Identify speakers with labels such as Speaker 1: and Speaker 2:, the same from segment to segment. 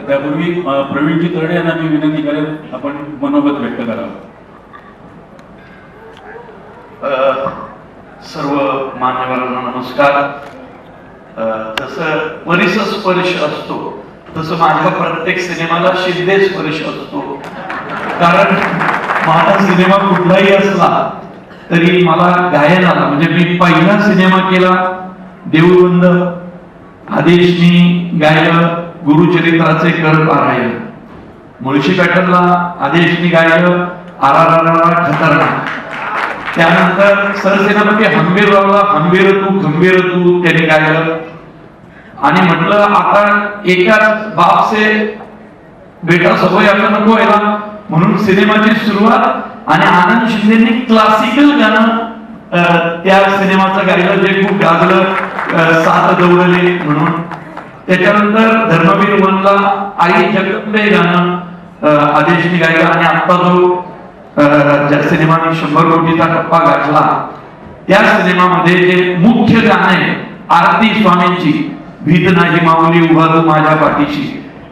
Speaker 1: त्यापूर्वी प्रवीणजी तरडे यांना मी विनंती करेन आपण मनोगत व्यक्त करावं.
Speaker 2: सर्व मान्यवरांना नमस्कार. जसं परिसर स्पर्श असतो तसं माझ्या प्रत्येक सिनेमाला शिंदे स्पर्श असतो. कारण माझा सिनेमा कुठलाही असला तरी मला गायनाला, म्हणजे मी पहिला सिनेमा केला देऊळबंद, आदेशनी गायलं गुरुचरित्राचे कर पारायण. मुळशी पॅटर्नला आदेशनी गायलं आरारारा खतरनाक. त्यानंतर सरसेनापती हंबीररावला हंबीर तू खंबीर तू त्यांनी गायलं. आणि म्हटलं आता एकाच बाप से बेटा सवय आता नको व्हायला, म्हणून सिनेमाची सुरुवात आणि आनंद शिंदेनी क्लासिकल गाणं त्या सिनेमाचं गायलं जे खूप गाजलं, सात दौडले म्हणून. त्याच्यानंतर धर्मवीर वनला आई जगदंबे गाणं आदेशनी गायलं. आणि आता जो ज्या सिनेमाने 100 कोटीचा टप्पा गाठला त्या सिनेमामध्ये जे मुख्य गाणं आहे आरती स्वामींची, भीत नाही माऊली उभा तू माझ्या पाठीशी,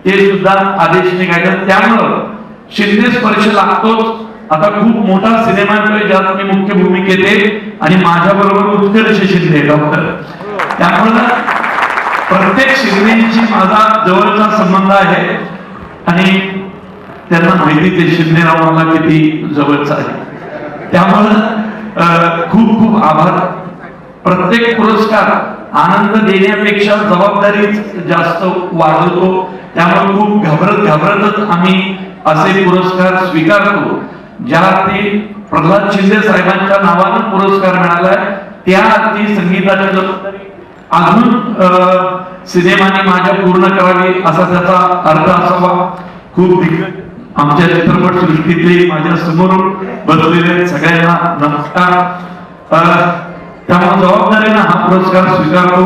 Speaker 2: ते सुद्धा आदेशने गायलं. त्यामुळं शिंदे स्पर्श लागतोच. आता खूप मोठा सिनेमा येतोय ज्यात मी मुख्य भूमिकेत आहे आणि माझ्या बरोबर उत्कर्ष शिंदे डॉक्टर. त्यामुळं प्रत्येक शिंदेची माझा जवळचा संबंध आहे आणि त्यांना माहिती ते शिंदेराव मला किती जवळचा आहे. त्यामुळं खूप खूप आभार. प्रत्येक पुरस्कार आनंद देण्यापेक्षा जबाबदारीच जास्त वाढवतो. त्यामुळे खूप घाबरतच आम्ही असे पुरस्कार स्वीकारतो. ज्या अर्थी प्रल्हाद शिंदे साहेबांच्या नावानं पुरस्कार मिळालाय त्या अर्थी संगीताची जबाबदारी अजून सिनेमाने माझ्या पूर्ण करावी असा त्याचा अर्थ असावा. खूप दिग्गज आमच्या चित्रपट सृष्टीतले माझ्या समोर बसलेले सगळ्यांना नमस्कार. त्यामुळे जबाबदारीने हा पुरस्कार स्वीकारतो.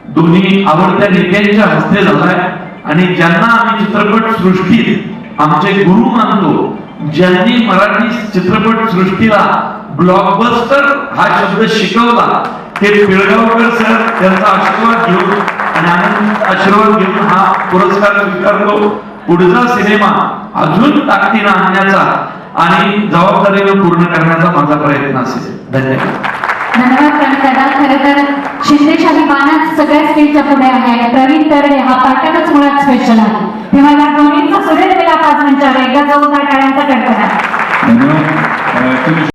Speaker 2: दोन्ही आवडत्या नेत्यांच्या हस्ते झालाय आणि ज्यांना आम्ही चित्रपट सृष्टीत आमचे गुरु मानतो, ज्यांनी मराठी चित्रपट सृष्टीला ब्लॉकबस्टर हा शब्द शिकवला ते पिळगावकर सर, त्यांचा आशीर्वाद घेऊन आणि आशीर्वाद घेऊन हा पुरस्कार स्वीकारतो. पुढचा सिनेमा अजून ताकदीने आणण्याचा आणि जबाबदारीने पूर्ण करण्याचा माझा प्रयत्न असेल. धन्यवाद.
Speaker 3: धन्यवाद प्रणितादा. खरं तर शिंदेशाही मानात सगळ्या स्टेजच्या पुढे आहे. प्रवीण तरडे हा पाठकच मुळात स्पेशल आहे. तेव्हा या दोन्हींचा सुरेख वेळा 5 मिनिटांवर एकदा जोरदार टाळ्यांचा कडकडा.
Speaker 1: धन्यवाद.